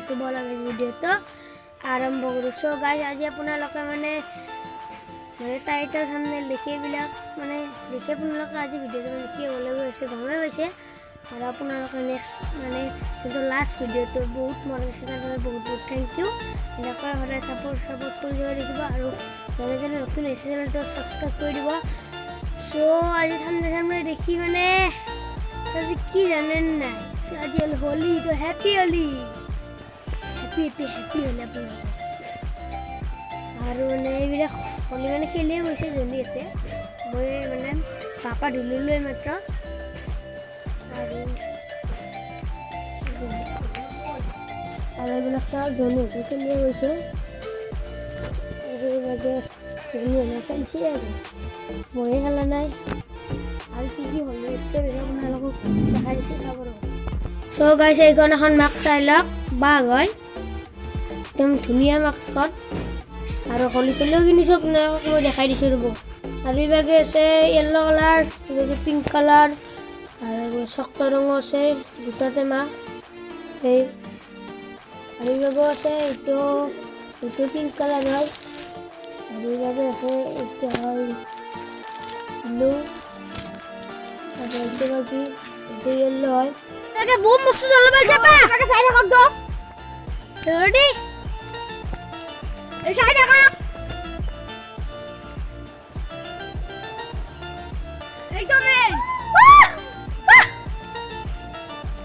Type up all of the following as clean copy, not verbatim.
তো বলা গাইজ ভিডিওটো আৰম্ভ কৰিছোঁ। গাইজ আজি আপোনালোকে মানে টাইটেল থাম্বনেইল দেখি এইবিলাক মানে দেখি আপোনালোকে আজি ভিডিঅ'টো মানে কি হ'বলৈ গৈ আছে গমেই পাইছে। আৰু আপোনালোকে নেক্সট মানে যোনটো লাষ্ট ভিডিঅ'টো বহুত মন গৈছে তাৰবাবে বহুত বহুত থেংক ইউ। এনেকৈ সদায় ছাপোৰ্ট কৰি যাব দেখিব আৰু যেনে নতুন হৈছে চেনেলটো ছাবস্ক্ৰাইব কৰি দিব। চ' আজি থাম্বনেইল দেখি মানে আজি কি জানেন নাই, আজি হ'ল হোলি। তো হেপী হোলি, হেপী হোলি আপোনালোকে। আৰু মানে এইবিলাক হোলি মানে খেলিয়ে গৈছে জল্দি ইয়াতে। মই মানে পাপা ধুলিলোঁ মাত্ৰ। আৰু এইবিলাক চাওক জনীহঁতে খেলিয়ে গৈছে। আৰু এইভাগে জনীহঁতে খেলিছে আৰু ময়ে খেলা নাই। আৰু কি কি হোলি ষ্টৰী আপোনালোকক দেখাই দিছোঁ চাব ৰ'ব। চ' গাইছে এইখন এখন মাস্ক চাই লওক, বাঘ হয় একদম ধুনীয়া মাস্কখন। আৰু হোলি চলিও কিনিছোঁ আপোনালোকক মই দেখাই দিছোঁ ৰ'ব। আৰু এইভাগে আছে য়েল্ল' কালাৰ, এইভাগে পিংক কালাৰ আৰু চক্ত ৰঙো আছে দুটাতে মাস্ক। এই আৰু এইভাগে আছে এইটো পিংক কালাৰ হয়। আৰু এইভাগে আছে এইটো হয় ব্লু। আৰু এইটো বাকী এইটো য়েল্ল' হয়। বহুত বস্তু জ্বলাব চাই থাকক দছ ৰেডি চাই থাকক।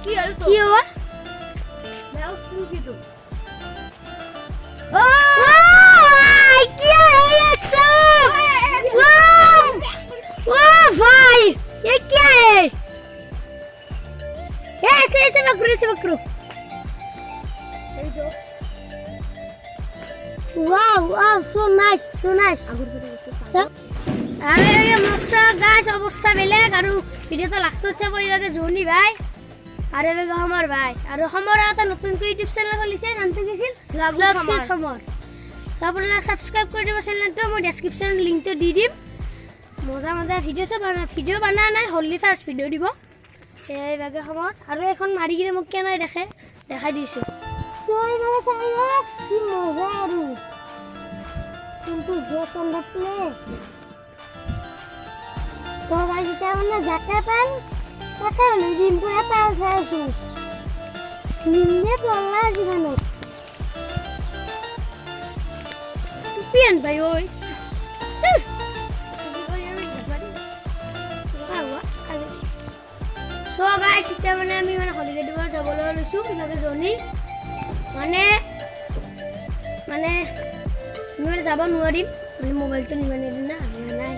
কি হ'ল কি হ'ব মাউস তুমি কি তো भाई ये क्या है? ऐसे पकड़ो वाव so nice আরে এই মক্সা গাছ অবস্থা বেলেগ। আৰু ভিডিওটো লাষ্টত চাব এইভাগে জনি ভাই আৰু এইভাগে সমৰ ভাই। আৰু সমর এটা নতুনকৈ ইউটিউব চেনেল খুলিছে, নামটো কি আছিল ব্লগ সমর। আপোনালোকে সাবস্ক্রাইব কৰি দিব চেনেলটো, মই ডেসক্ৰিপচনত লিংকটো দি দিম। মজা ভিডিও বনা নাই, হোলি ফাৰ্ষ্ট ভিডিও দিব এইভাগে সময়। আৰু এখন মাৰি কিনে মোক কেনে দেখাই দিছোঁ। কি মজা আৰু কিন্তু এতিয়া মানে জাকে পেন তাকে হ'লে ডিম্পুৰ এটা চাই আছোঁ নিন্দে পলা জীৱনত টুপি আন ভাই ঐ। চ' গাইছ এতিয়া মানে আমি মানে হলিডে দিব যাবলৈ লৈছোঁ ইভাগে জনি মানে আমি মানে যাব নোৱাৰিম মানে মোবাইলটো নিব নিদিম না নাই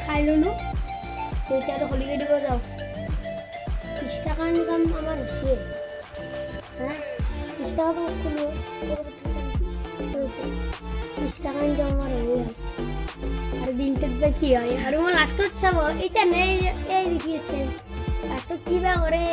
খাই ল'লোঁ। চ' এতিয়া আৰু হলিডে দিব যাওঁ। 20 টকা ইনকাম আমাৰ হৈছে 20 টকা খোলোঁ 20 টকা ইনকাম আমাৰ হৈ যায়। আৰু দিনটোত বা কি হয় আৰু মই লাষ্টত চাব এতিয়া নে এই দেখি আছে লাষ্টত কিবা কৰে।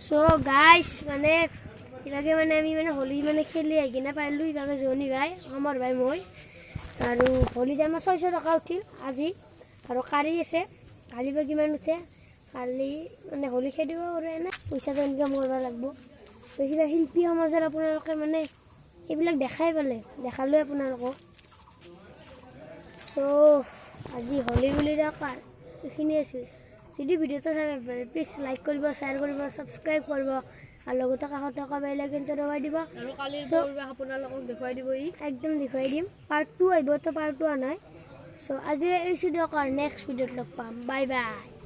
So guys, মানে ইভাগে মানে আমি মানে হোলি মানে খেলি আহি কিনে পাইলোঁ ইভাগে জনি ভাই আমাৰ ভাই মই আৰু হোলিত আমাৰ 600 টকা উঠিল আজি আৰু কালি আছে কালি বা কিমান উঠে কালি মানে হোলি খেলিব আৰু এনে পইচাটো ইনকাম কৰিব লাগিব তো কিবা শিল্পী সমাজৰ আপোনালোকে মানে এইবিলাক দেখাই পালে দেখালোঁ আপোনালোকক চ' আজি হোলি বুলি দৰকাৰ এইখিনি আছিল যদি ভিডিঅ'টো চাই প্লিজ লাইক কৰিব শ্বেয়াৰ কৰিব ছাবস্ক্ৰাইব কৰিব আৰু লগতে কাষত থকা বেল আইকনটো দবাই দিব আৰু কালিৰ পৰিৱেশ আপোনালোকক দেখুৱাই দিব একদম দেখুৱাই দিম পাৰ্ট 2 আহিব তো পাৰ্ট 2 নাই চ' আজি এই ভিডিঅ'ৰ নেক্সট ভিডিঅ'ত লগ পাম বাই বাই